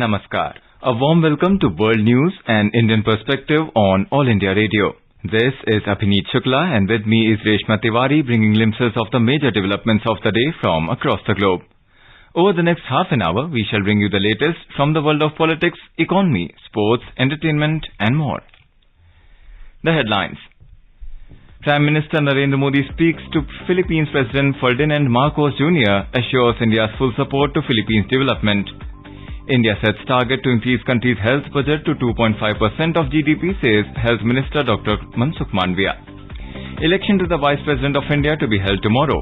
Namaskar. A warm welcome to World News and Indian Perspective on All India Radio. This is Abhineet Shukla and with me is Reshma Tiwari bringing glimpses of the major developments of the day from across the globe. Over the next half an hour, we shall bring you the latest from the world of politics, economy, sports, entertainment and more. The headlines. Prime Minister Narendra Modi speaks to Philippines President Ferdinand Marcos Jr. assures India's full support to Philippines development. India sets target to increase country's health budget to 2.5% of GDP, says Health Minister Dr. Mansukh Mandavia. Election to the Vice President of India to be held tomorrow.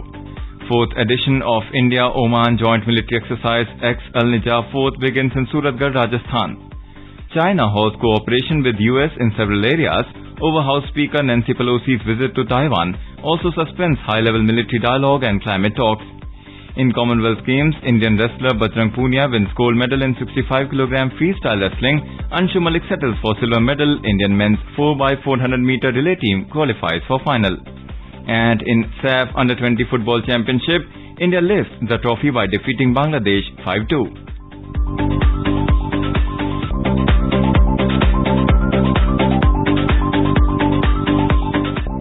Fourth edition of India-Oman Joint Military Exercise Al-Nijah 4th begins in Suratgarh, Rajasthan. China halts cooperation with US in several areas over House Speaker Nancy Pelosi's visit to Taiwan, also suspends high-level military dialogue and climate talks. In Commonwealth Games, Indian wrestler Bajrang Punia wins gold medal in 65 kg freestyle wrestling. Anshu Malik settles for silver medal. Indian men's 4x400 meter relay team qualifies for final. And in Saff Under-20 Football Championship, India lifts the trophy by defeating Bangladesh 5-2.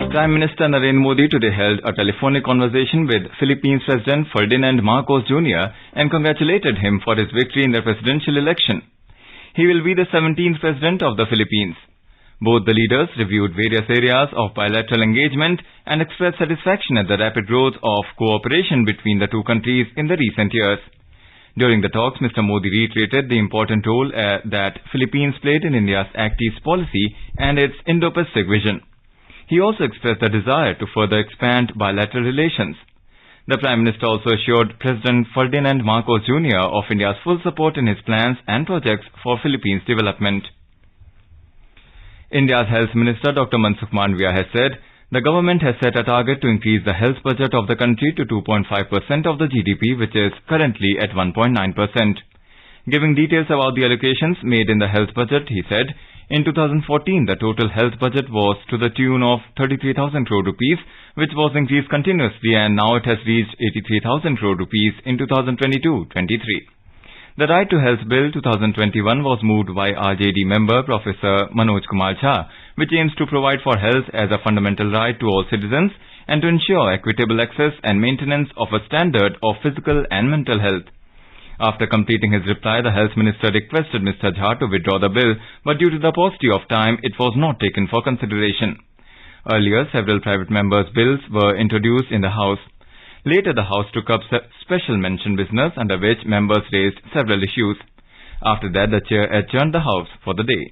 Prime Minister Narendra Modi today held a telephonic conversation with Philippines President Ferdinand Marcos Jr. and congratulated him for his victory in the presidential election. He will be the 17th President of the Philippines. Both the leaders reviewed various areas of bilateral engagement and expressed satisfaction at the rapid growth of cooperation between the two countries in the recent years. During the talks, Mr. Modi reiterated the important role that Philippines played in India's Act East policy and its Indo-Pacific vision. He also expressed a desire to further expand bilateral relations. The Prime Minister also assured President Ferdinand Marcos Jr. of India's full support in his plans and projects for Philippines development. India's Health Minister Dr. Mansukh Mandavia has said the government has set a target to increase the health budget of the country to 2.5% of the GDP, which is currently at 1.9%. Giving details about the allocations made in the health budget, he said, in 2014, the total health budget was to the tune of 33,000 crore rupees, which was increased continuously and now it has reached 83,000 crore rupees in 2022-23. The Right to Health Bill 2021 was moved by RJD member Professor Manoj Kumar Jha, which aims to provide for health as a fundamental right to all citizens and to ensure equitable access and maintenance of a standard of physical and mental health. After completing his reply, the Health Minister requested Mr. Jha to withdraw the bill, but due to the paucity of time, it was not taken for consideration. Earlier, several private members' bills were introduced in the House. Later, the House took up special mention business, under which members raised several issues. After that, the Chair adjourned the House for the day.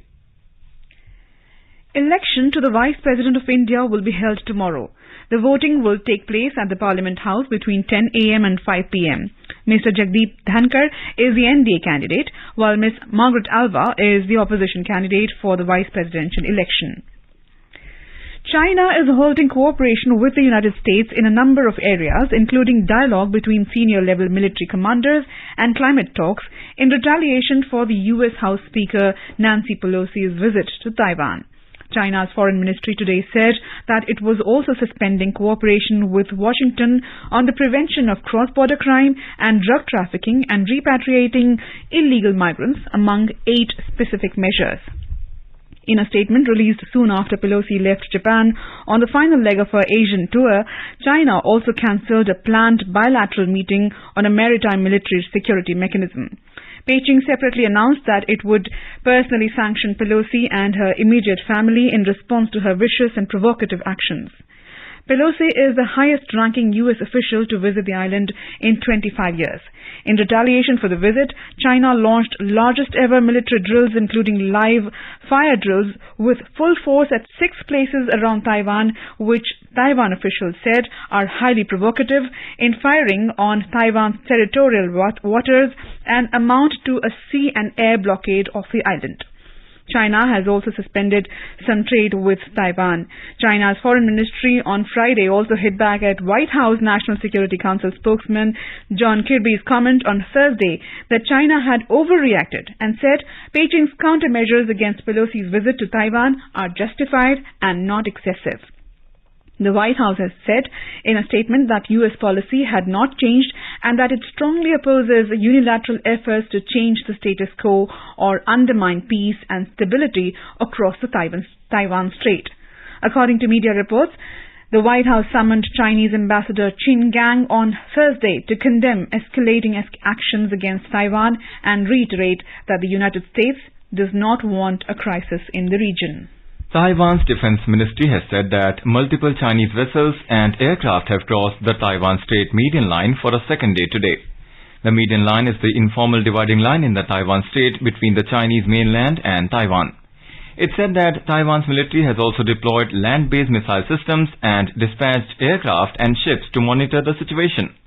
Election to the Vice President of India will be held tomorrow. The voting will take place at the Parliament House between 10 a.m. and 5 p.m. Mr. Jagdeep Dhankar is the NDA candidate, while Ms. Margaret Alva is the opposition candidate for the vice presidential election. China is halting cooperation with the United States in a number of areas, including dialogue between senior-level military commanders and climate talks in retaliation for the U.S. House Speaker Nancy Pelosi's visit to Taiwan. China's Foreign Ministry today said that it was also suspending cooperation with Washington on the prevention of cross-border crime and drug trafficking and repatriating illegal migrants, among 8 specific measures. In a statement released soon after Pelosi left Japan on the final leg of her Asian tour, China also cancelled a planned bilateral meeting on a maritime military security mechanism. Beijing separately announced that it would personally sanction Pelosi and her immediate family in response to her vicious and provocative actions. Pelosi is the highest-ranking U.S. official to visit the island in 25 years. In retaliation for the visit, China launched largest-ever military drills, including live fire drills with full force at 6 places around Taiwan, which Taiwan officials said are highly provocative in firing on Taiwan's territorial waters and amount to a sea and air blockade of the island. China has also suspended some trade with Taiwan. China's Foreign Ministry on Friday also hit back at White House National Security Council spokesman John Kirby's comment on Thursday that China had overreacted and said Beijing's countermeasures against Pelosi's visit to Taiwan are justified and not excessive. The White House has said in a statement that U.S. policy had not changed and that it strongly opposes unilateral efforts to change the status quo or undermine peace and stability across the Taiwan Strait. According to media reports, the White House summoned Chinese Ambassador Qin Gang on Thursday to condemn escalating actions against Taiwan and reiterate that the United States does not want a crisis in the region. Taiwan's defense ministry has said that multiple Chinese vessels and aircraft have crossed the Taiwan Strait median line for a second day today. The median line is the informal dividing line in the Taiwan Strait between the Chinese mainland and Taiwan. It said that Taiwan's military has also deployed land-based missile systems and dispatched aircraft and ships to monitor the situation.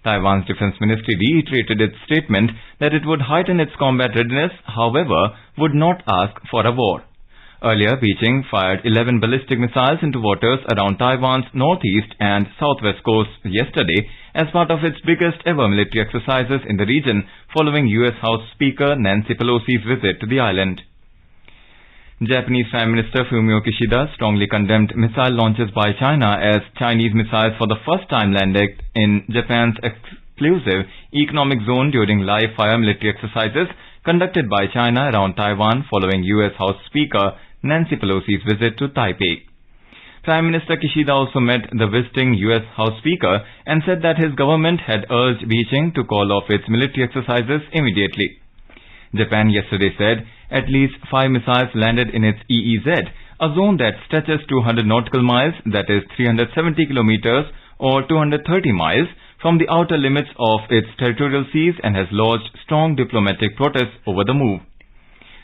Taiwan's defense ministry reiterated its statement that it would heighten its combat readiness, however, would not ask for a war. Earlier, Beijing fired 11 ballistic missiles into waters around Taiwan's northeast and southwest coasts yesterday as part of its biggest ever military exercises in the region following U.S. House Speaker Nancy Pelosi's visit to the island. Japanese Prime Minister Fumio Kishida strongly condemned missile launches by China as Chinese missiles for the first time landed in Japan's exclusive economic zone during live-fire military exercises conducted by China around Taiwan following U.S. House Speaker Nancy Pelosi's visit to Taipei. Prime Minister Kishida also met the visiting U.S. House Speaker and said that his government had urged Beijing to call off its military exercises immediately. Japan yesterday said at least 5 missiles landed in its EEZ, a zone that stretches 200 nautical miles, that is 370 kilometers or 230 miles, from the outer limits of its territorial seas and has lodged strong diplomatic protests over the move.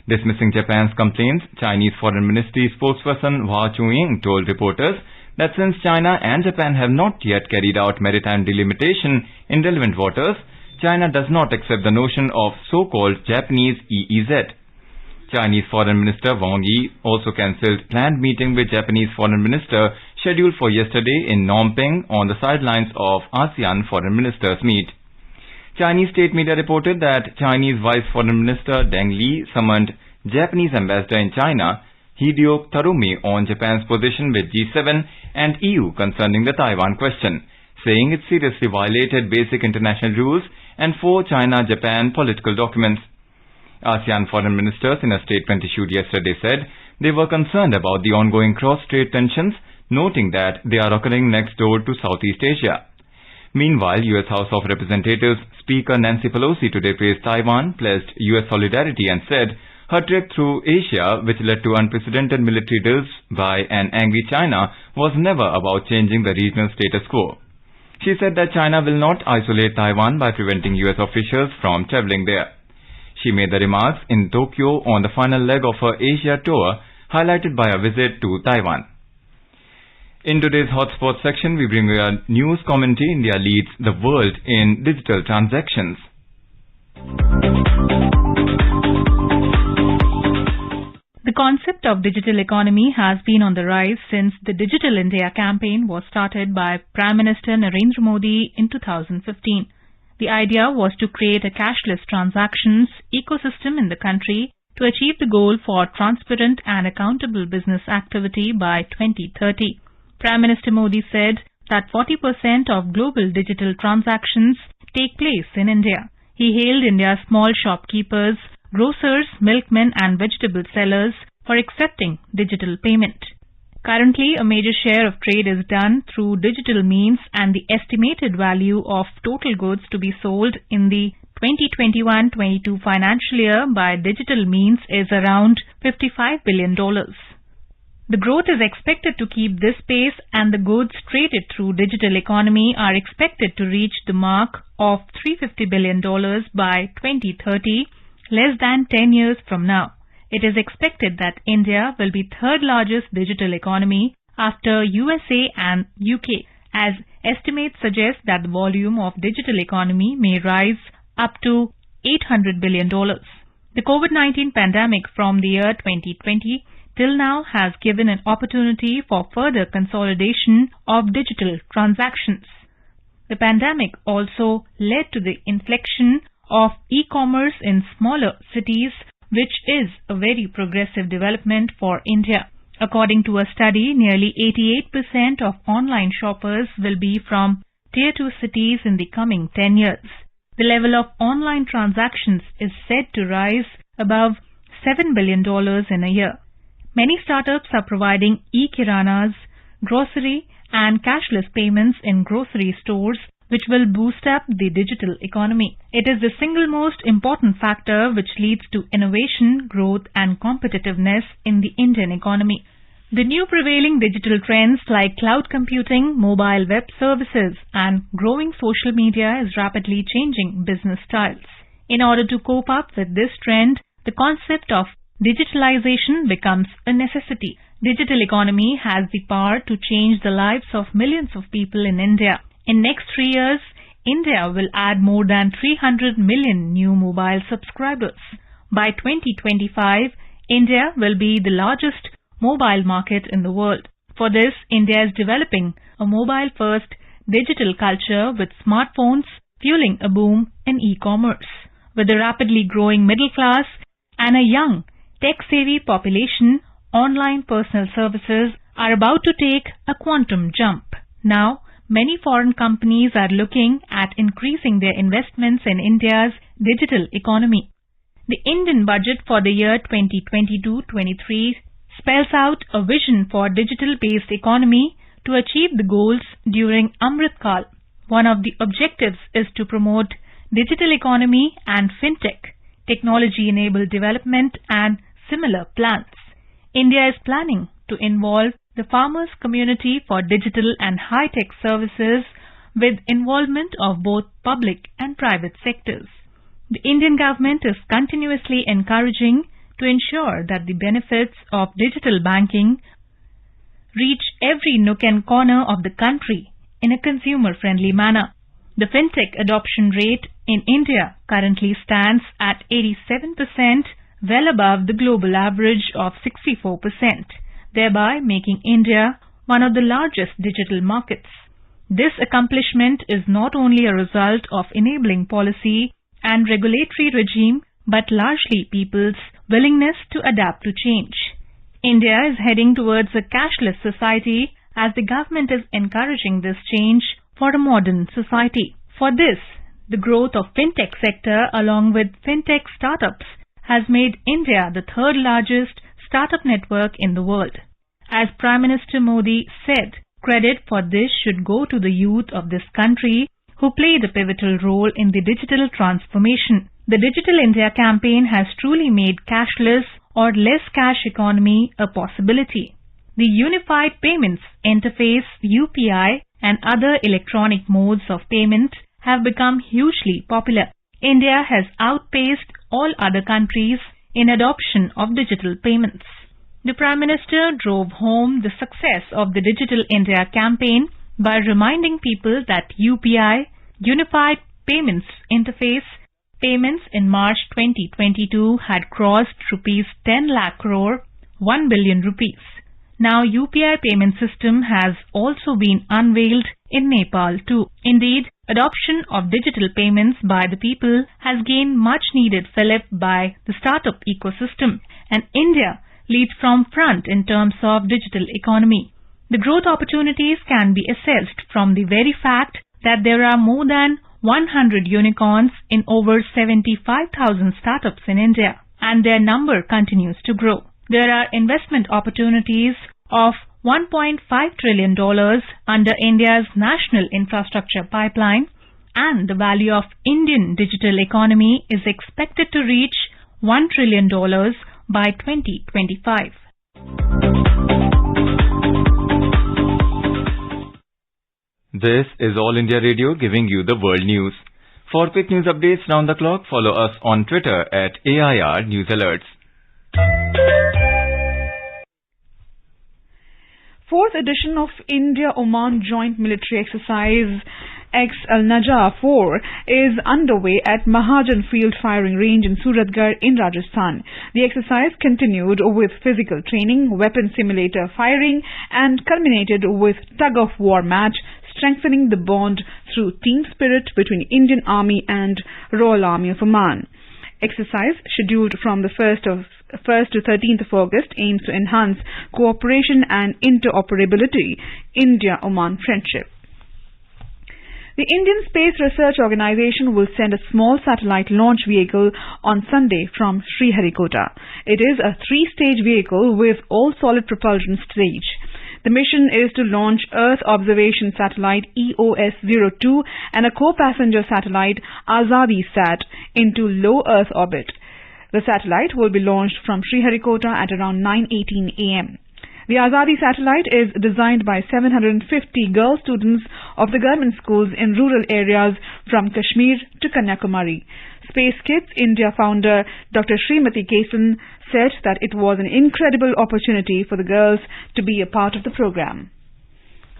Dismissing Japan's complaints, Chinese Foreign Ministry spokesperson Hua Chunying told reporters that since China and Japan have not yet carried out maritime delimitation in relevant waters, China does not accept the notion of so-called Japanese EEZ. Chinese Foreign Minister Wang Yi also cancelled planned meeting with Japanese Foreign Minister scheduled for yesterday in Phnom Penh on the sidelines of ASEAN Foreign Ministers meet. Chinese state media reported that Chinese Vice Foreign Minister Deng Li summoned Japanese Ambassador in China Hideo Tarumi on Japan's position with G7 and EU concerning the Taiwan question, saying it seriously violated basic international rules and 4 China-Japan political documents. ASEAN foreign ministers in a statement issued yesterday said they were concerned about the ongoing cross-strait tensions, noting that they are occurring next door to Southeast Asia. Meanwhile, U.S. House of Representatives Speaker Nancy Pelosi today praised Taiwan, pledged U.S. solidarity and said her trip through Asia, which led to unprecedented military drills by an angry China, was never about changing the regional status quo. She said that China will not isolate Taiwan by preventing U.S. officials from traveling there. She made the remarks in Tokyo on the final leg of her Asia tour, highlighted by a visit to Taiwan. In today's Hotspot section, we bring you a news commentary. India leads the world in digital transactions. The concept of digital economy has been on the rise since the Digital India campaign was started by Prime Minister Narendra Modi in 2015. The idea was to create a cashless transactions ecosystem in the country to achieve the goal for transparent and accountable business activity by 2030. Prime Minister Modi said that 40% of global digital transactions take place in India. He hailed India's small shopkeepers, grocers, milkmen and vegetable sellers for accepting digital payment. Currently, a major share of trade is done through digital means and the estimated value of total goods to be sold in the 2021-22 financial year by digital means is around $55 billion. The growth is expected to keep this pace and the goods traded through digital economy are expected to reach the mark of $350 billion by 2030, less than 10 years from now. It is expected that India will be third largest digital economy after USA and UK, as estimates suggest that the volume of digital economy may rise up to $800 billion. The COVID-19 pandemic from the year 2020 till now has given an opportunity for further consolidation of digital transactions. The pandemic also led to the inflection of e-commerce in smaller cities, which is a very progressive development for India. According to a study, nearly 88% of online shoppers will be from Tier 2 cities in the coming 10 years. The level of online transactions is said to rise above $7 billion in a year. Many startups are providing e-kiranas, grocery and cashless payments in grocery stores, which will boost up the digital economy. It is the single most important factor which leads to innovation, growth and competitiveness in the Indian economy. The new prevailing digital trends like cloud computing, mobile web services and growing social media is rapidly changing business styles. In order to cope up with this trend, the concept of digitalization becomes a necessity. Digital economy has the power to change the lives of millions of people in India. In next 3 years, India will add more than 300 million new mobile subscribers. By 2025, India will be the largest mobile market in the world. For this, India is developing a mobile-first digital culture with smartphones fueling a boom in e-commerce. With a rapidly growing middle class and a young, tech-savvy population, online personal services are about to take a quantum jump. Now, many foreign companies are looking at increasing their investments in India's digital economy. The Indian budget for the year 2022-23 spells out a vision for digital-based economy to achieve the goals during Amrit Kal. One of the objectives is to promote digital economy and Fintech, technology-enabled development and similar plans. India is planning to involve the farmers' community for digital and high-tech services with involvement of both public and private sectors. The Indian government is continuously encouraging to ensure that the benefits of digital banking reach every nook and corner of the country in a consumer-friendly manner. The Fintech adoption rate in India currently stands at 87%, well above the global average of 64%, thereby making India one of the largest digital markets. This accomplishment is not only a result of enabling policy and regulatory regime, but largely people's willingness to adapt to change. India is heading towards a cashless society as the government is encouraging this change for a modern society. For this, the growth of fintech sector along with fintech startups has made India the third largest startup network in the world. As Prime Minister Modi said, credit for this should go to the youth of this country who played a pivotal role in the digital transformation. The Digital India campaign has truly made cashless or less cash economy a possibility. The Unified Payments Interface (UPI) and other electronic modes of payment have become hugely popular. India has outpaced all other countries in adoption of digital payments. The Prime Minister drove home the success of the Digital India campaign by reminding people that UPI, Unified Payments Interface, payments in March 2022 had crossed rupees 10 lakh crore, 1 billion rupees. Now UPI payment system has also been unveiled in Nepal too. Indeed, adoption of digital payments by the people has gained much needed fillip by the startup ecosystem, and India leads from front in terms of digital economy. The growth opportunities can be assessed from the very fact that there are more than 100 unicorns in over 75,000 startups in India, and their number continues to grow. There are investment opportunities of $1.5 trillion under India's national infrastructure pipeline, and the value of Indian digital economy is expected to reach $1 trillion by 2025. This is All India Radio giving you the world news. For quick news updates round the clock, follow us on Twitter at AIR News Alerts. Fourth edition of India-Oman Joint Military Exercise Al-Najah 4 is underway at Mahajan Field Firing Range in Suratgarh in Rajasthan. The exercise continued with physical training, weapon simulator firing and culminated with tug-of-war match, strengthening the bond through team spirit between Indian Army and Royal Army of Oman. Exercise, scheduled from the 1st to 13th of August, aims to enhance cooperation and interoperability, India-Oman friendship. The Indian Space Research Organisation will send a small satellite launch vehicle on Sunday from Sriharikota. It is a three-stage vehicle with all-solid propulsion stage. The mission is to launch Earth Observation Satellite EOS-02 and a co-passenger satellite Azadi Sat into low Earth orbit. The satellite will be launched from Sriharikota at around 9:18 a.m. The Azadi satellite is designed by 750 girl students of the government schools in rural areas from Kashmir to Kanyakumari. Space Kids India founder Dr. Srimati Kesan said that it was an incredible opportunity for the girls to be a part of the program.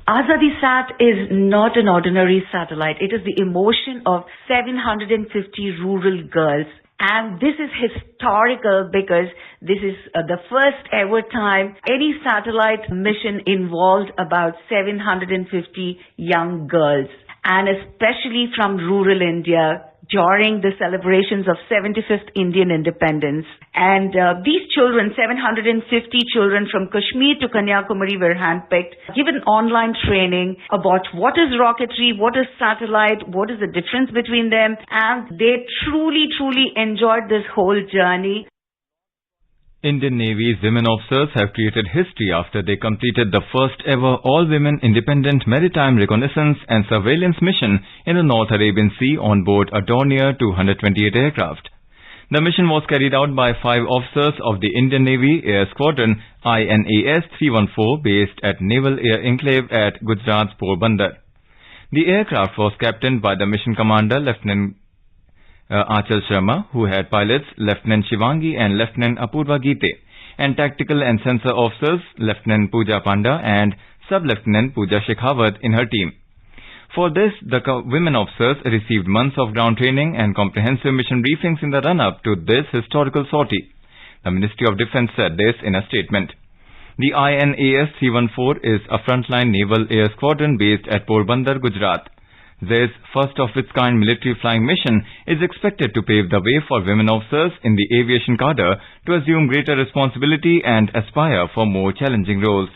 Azadi Sat is not an ordinary satellite. It is the emotion of 750 rural girls. And this is historical because this is the first ever time any satellite mission involved about 750 young girls, and especially from rural India during the celebrations of 75th Indian independence. And these children, 750 children from Kashmir to Kanyakumari, were handpicked, given online training about what is rocketry, what is satellite, what is the difference between them, and they truly enjoyed this whole journey. Indian Navy's women officers have created history after they completed the first ever all-women independent maritime reconnaissance and surveillance mission in the North Arabian Sea on board a Dornier 228 aircraft. The mission was carried out by 5 officers of the Indian Navy Air Squadron INAS 314 based at Naval Air Enclave at Gujarat's Porbandar. The aircraft was captained by the mission commander Lieutenant Achal Sharma, who had pilots Lieutenant Shivangi and Lieutenant Apurva Gite, and tactical and sensor officers Lieutenant Pooja Panda and Sub-Lieutenant Pooja Shekhawat in her team. For this, the women officers received months of ground training and comprehensive mission briefings in the run-up to this historical sortie. The Ministry of Defence said this in a statement. The INAS 314 is a frontline naval air squadron based at Porbandar, Gujarat. This first-of-its-kind military flying mission is expected to pave the way for women officers in the aviation cadre to assume greater responsibility and aspire for more challenging roles.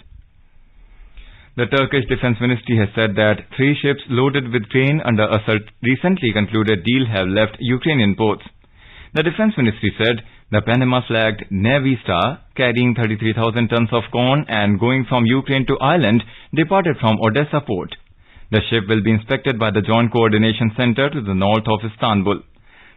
The Turkish Defense Ministry has said that 3 ships loaded with grain under a recently concluded deal have left Ukrainian ports. The Defense Ministry said the Panama-flagged Navy Star, carrying 33,000 tons of corn and going from Ukraine to Ireland, departed from Odessa port. The ship will be inspected by the Joint Coordination Center to the north of Istanbul.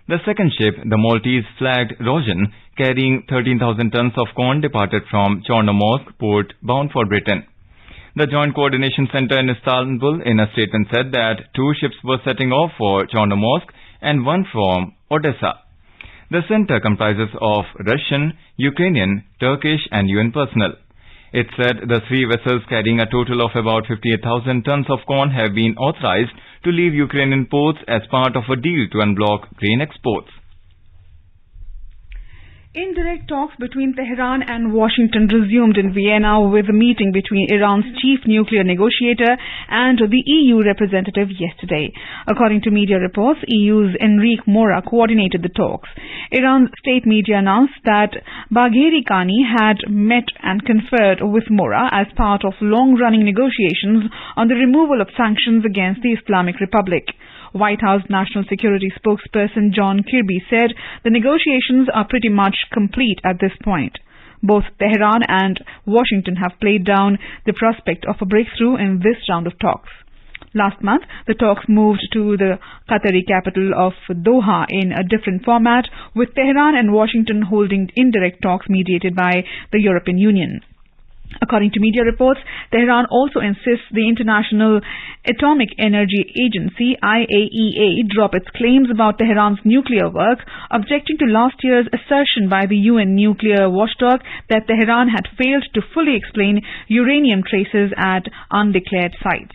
The second ship, the Maltese-flagged Rozhan, carrying 13,000 tons of corn, departed from Chornomorsk port bound for Britain. The Joint Coordination Center in Istanbul in a statement said that 2 ships were setting off for Chornomorsk and 1 from Odessa. The center comprises of Russian, Ukrainian, Turkish and UN personnel. It said the 3 vessels carrying a total of about 58,000 tons of corn have been authorized to leave Ukrainian ports as part of a deal to unblock grain exports. Indirect talks between Tehran and Washington resumed in Vienna with a meeting between Iran's chief nuclear negotiator and the EU representative yesterday. According to media reports, EU's Enrique Mora coordinated the talks. Iran's state media announced that Bagheri Kani had met and conferred with Mora as part of long-running negotiations on the removal of sanctions against the Islamic Republic. White House National Security spokesperson John Kirby said the negotiations are pretty much complete at this point. Both Tehran and Washington have played down the prospect of a breakthrough in this round of talks. Last month, the talks moved to the Qatari capital of Doha in a different format, with Tehran and Washington holding indirect talks mediated by the European Union. According to media reports, Tehran also insists the International Atomic Energy Agency IAEA drop its claims about Tehran's nuclear work, objecting to last year's assertion by the UN nuclear watchdog that Tehran had failed to fully explain uranium traces at undeclared sites.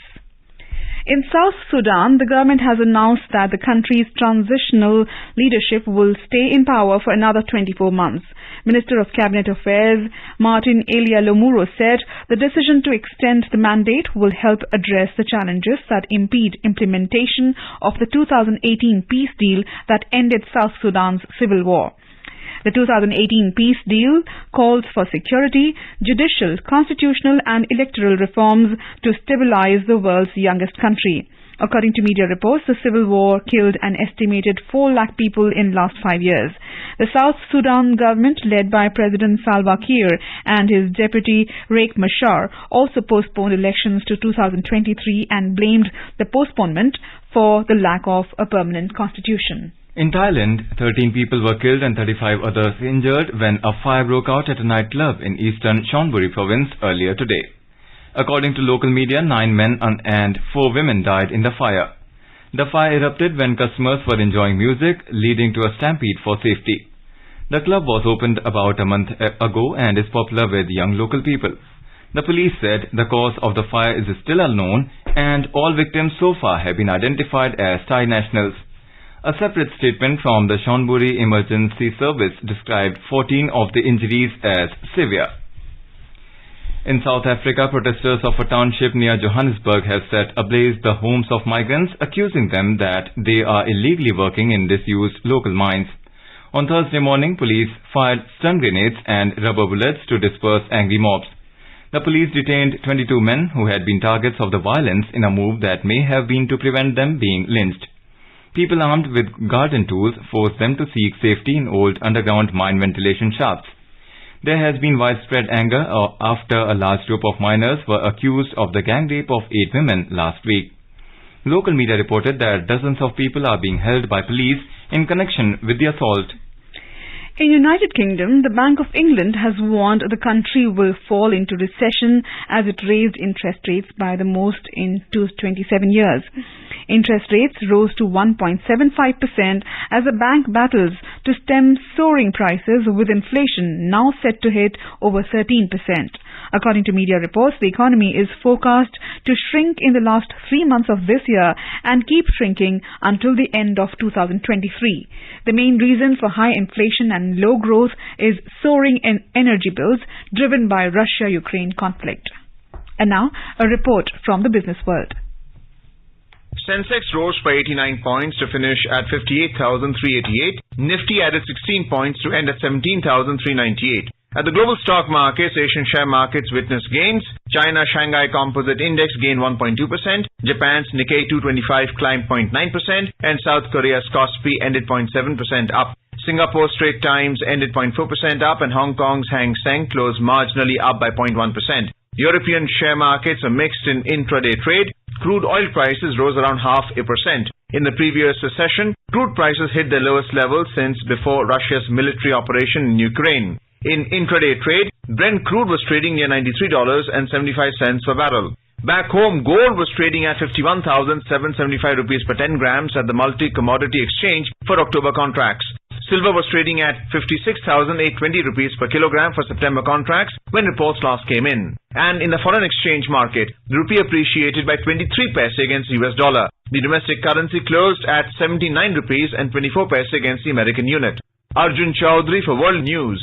In South Sudan, the government has announced that the country's transitional leadership will stay in power for another 24 months. Minister of Cabinet Affairs Martin Elia Lomuro said the decision to extend the mandate will help address the challenges that impede implementation of the 2018 peace deal that ended South Sudan's civil war. The 2018 peace deal calls for security, judicial, constitutional and electoral reforms to stabilize the world's youngest country. According to media reports, the civil war killed an estimated 4 lakh people in last 5 years. The South Sudan government, led by President Salva Kiir and his deputy Riek Machar, also postponed elections to 2023 and blamed the postponement for the lack of a permanent constitution. In Thailand, 13 people were killed and 35 others injured when a fire broke out at a nightclub in eastern Chonburi province earlier today. According to local media, 9 men and 4 women died in the fire. The fire erupted when customers were enjoying music, leading to a stampede for safety. The club was opened about a month ago and is popular with young local people. The police said the cause of the fire is still unknown and all victims so far have been identified as Thai nationals. A separate statement from the Chonburi Emergency Service described 14 of the injuries as severe. In South Africa, protesters of a township near Johannesburg have set ablaze the homes of migrants, accusing them that they are illegally working in disused local mines. On Thursday morning, police fired stun grenades and rubber bullets to disperse angry mobs. The police detained 22 men who had been targets of the violence in a move that may have been to prevent them being lynched. People armed with garden tools forced them to seek safety in old underground mine ventilation shafts. There has been widespread anger after a large group of miners were accused of the gang rape of 8 women last week. Local media reported that dozens of people are being held by police in connection with the assault. In United Kingdom, the Bank of England has warned the country will fall into recession as it raised interest rates by the most in 27 years. Interest rates rose to 1.75% as the bank battles to stem soaring prices with inflation now set to hit over 13%. According to media reports, the economy is forecast to shrink in the last 3 months of this year and keep shrinking until the end of 2023. The main reason for high inflation and low growth is soaring energy bills driven by Russia-Ukraine conflict. And now, a report from the business world. Sensex rose by 89 points to finish at 58,388. Nifty added 16 points to end at 17,398. At the global stock markets, Asian share markets witnessed gains. China Shanghai Composite Index gained 1.2%, Japan's Nikkei 225 climbed 0.9%, and South Korea's Kospi ended 0.7% up. Singapore's Straits Times ended 0.4% up, and Hong Kong's Hang Seng closed marginally up by 0.1%. European share markets are mixed in intraday trade. Crude oil prices rose around 0.5%. In the previous session, crude prices hit their lowest level since before Russia's military operation in Ukraine. In intraday trade, Brent crude was trading near $93.75 per barrel. Back home, gold was trading at 51,775 rupees per 10 grams at the multi-commodity exchange for October contracts. Silver was trading at 56,820 rupees per kilogram for September contracts when reports last came in. And in the foreign exchange market, the rupee appreciated by 23 paise against the US dollar. The domestic currency closed at 79 rupees and 24 paise against the American unit. Arjun Chowdhury for World News.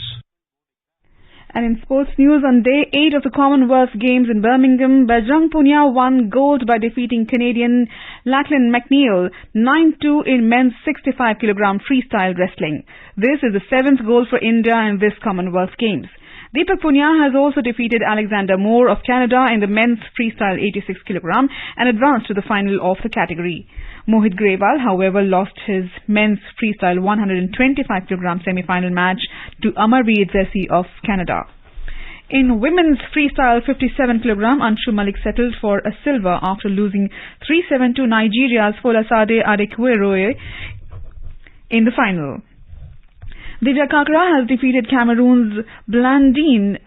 And in sports news, on day 8 of the Commonwealth Games in Birmingham, Bajrang Punia won gold by defeating Canadian Lachlan McNeil 9-2 in men's 65 kg freestyle wrestling. This is the 7th gold for India in this Commonwealth Games. Deepak Punia has also defeated Alexander Moore of Canada in the men's freestyle 86 kg and advanced to the final of the category. Mohit Grewal, however, lost his men's freestyle 125 kg semi-final match to Amarveer Jesse of Canada. In women's freestyle 57 kg, Anshu Malik settled for a silver after losing 3-7 to Nigeria's Folasade Adekunle in the final. Divya Kakra has defeated Cameroon's Blandine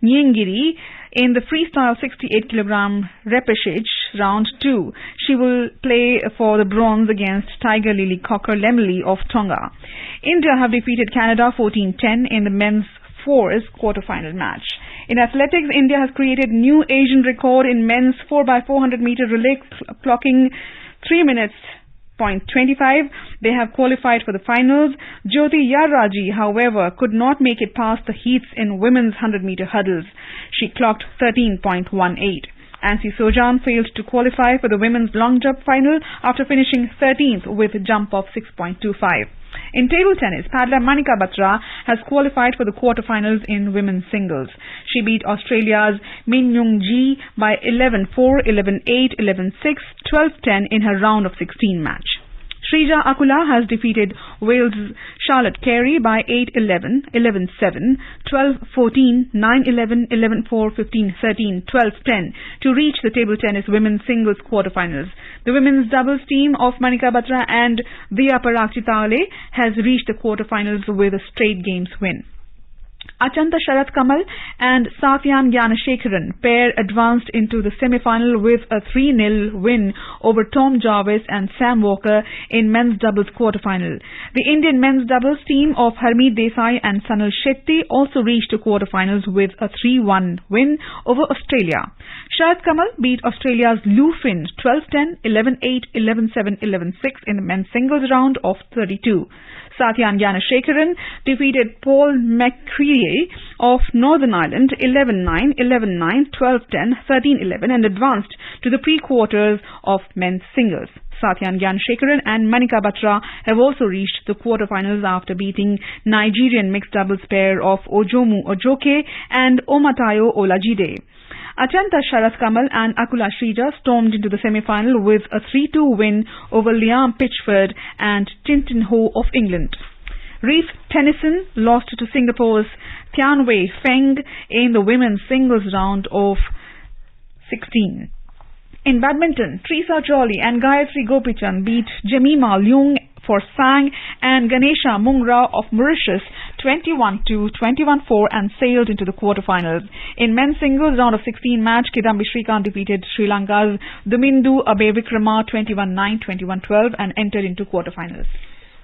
Nyengiri in the freestyle 68 kg repechage round 2. She will play for the bronze against Tiger Lily Cocker Lemley of Tonga. India have defeated Canada 14-10 in the men's fours quarter-final match. In athletics, India has created new Asian record in men's 4x400 meter relay, clocking 3 minutes. 0.25. They have qualified for the finals. Jyoti Yarraji, however, could not make it past the heats in women's 100-meter hurdles. She clocked 13.18. Ansi Sojan failed to qualify for the women's long jump final after finishing 13th with a jump of 6.25. In table tennis, paddler Manika Batra has qualified for the quarterfinals in women's singles. She beat Australia's Min Young Ji by 11-4, 11-8, 11-6, 12-10 in her round of 16 match. Shrija Akula has defeated Wales' Charlotte Carey by 8-11, 11-7, 12-14, 9-11, 11-4, 15-13, 12-10 to reach the table tennis women's singles quarterfinals. The women's doubles team of Manika Batra and Diya Parag Chitale has reached the quarterfinals with a straight games win. Achanta Sharat Kamal and Satyan Gyanashekaran pair advanced into the semi-final with a 3-0 win over Tom Jarvis and Sam Walker in men's doubles quarter-final. The Indian men's doubles team of Harmeet Desai and Sanal Shetty also reached the quarter-finals with a 3-1 win over Australia. Sharat Kamal beat Australia's Lou Finn 12-10, 11-8, 11-7, 11-6 in the men's singles round of 32. Satyan Gyanashekaran defeated Paul McCreary of Northern Ireland 11-9, 11-9, 12-10, 13-11 and advanced to the pre-quarters of men's singles. Satyan Gyanashekaran and Manika Batra have also reached the quarterfinals after beating Nigerian mixed doubles pair of Ojomu Ojoke and Omatayo Olajide. Achanta Sharat Kamal and Akula Shrija stormed into the semi-final with a 3-2 win over Liam Pitchford and Tintin Ho of England. Reef Tennyson lost to Singapore's Tian Wei Feng in the women's singles round of 16. In badminton, Teresa Jolly and Gayatri Gopichand beat Jemima Leung for Sang and Ganesha Mungra of Mauritius 21-2, 21-4 and sailed into the quarterfinals. In men's singles round of 16 match, Kidambi Shrikant defeated Sri Lanka's Dumindu Abevikrama 21-9, 21-12 and entered into quarterfinals.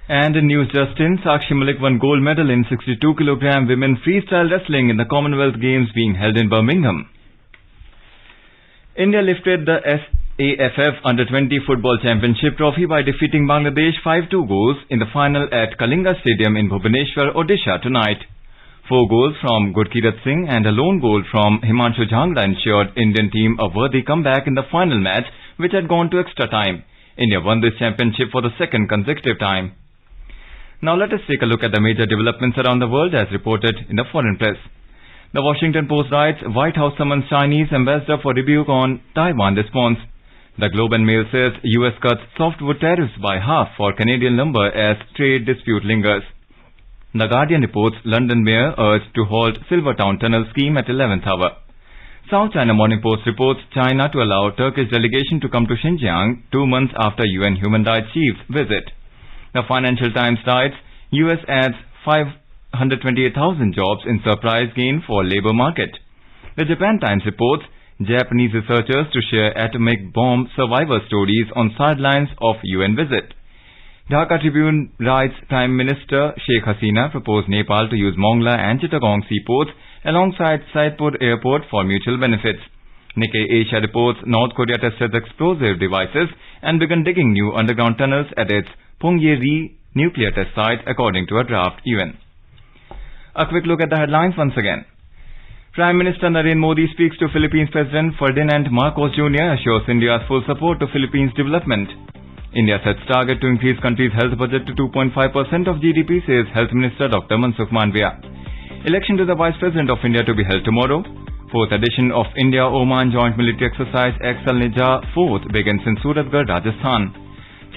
And in news Justin, Sakshi Malik won gold medal in 62 kg women freestyle wrestling in the Commonwealth Games being held in Birmingham. India lifted the SAFF Under-20 Football Championship trophy by defeating Bangladesh 5-2 goals in the final at Kalinga Stadium in Bhubaneswar, Odisha tonight. 4 goals from Gurkirat Singh and a lone goal from Himanshu Jhangra ensured Indian team a worthy comeback in the final match, which had gone to extra time. India won this championship for the second consecutive time. Now let us take a look at the major developments around the world as reported in the foreign press. The Washington Post writes, White House summons Chinese ambassador for rebuke on Taiwan response. The Globe and Mail says US cuts softwood tariffs by half for Canadian lumber as trade dispute lingers. The Guardian reports London Mayor urged to halt Silvertown Tunnel scheme at 11th hour. South China Morning Post reports China to allow Turkish delegation to come to Xinjiang 2 months after UN Human Rights Chief's visit. The Financial Times writes, US adds 528,000 jobs in surprise gain for labour market. The Japan Times reports Japanese researchers to share atomic bomb survivor stories on sidelines of UN visit. Dhaka Tribune writes Prime Minister Sheikh Hasina proposed Nepal to use Mongla and Chittagong seaports alongside Saidpur Airport for mutual benefits. Nikkei Asia reports North Korea tested explosive devices and began digging new underground tunnels at its Punggye-ri nuclear test site according to a draft UN. A quick look at the headlines once again. Prime Minister Narendra Modi speaks to Philippines President Ferdinand Marcos Jr. assures India's full support to Philippines development. India sets target to increase country's health budget to 2.5% of GDP, says Health Minister Dr. Mansukh Mandavia. Election to the Vice President of India to be held tomorrow. 4th edition of India-Oman Joint Military Exercise Exal-Nija 4th begins in Suratgarh, Rajasthan.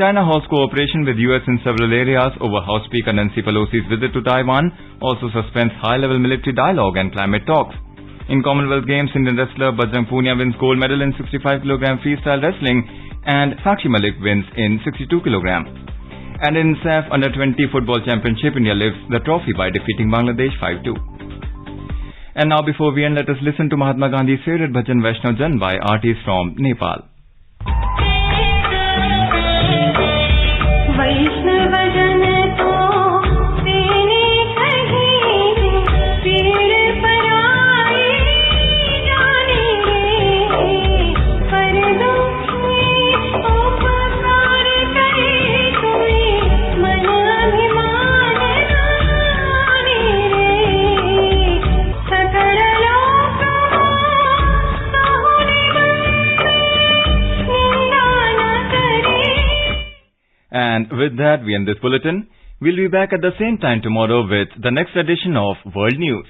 China halts cooperation with US in several areas over House Speaker Nancy Pelosi's visit to Taiwan, also suspends high-level military dialogue and climate talks. In Commonwealth Games, Indian wrestler Bajrang Punia wins gold medal in 65 kg freestyle wrestling and Sakshi Malik wins in 62 kg. And in SAFF Under-20 Football Championship, India lifts the trophy by defeating Bangladesh 5-2. And now before we end, let us listen to Mahatma Gandhi's favorite bhajan Vaishnav Jan by artists from Nepal. And with that, we end this bulletin. We'll be back at the same time tomorrow with the next edition of World News.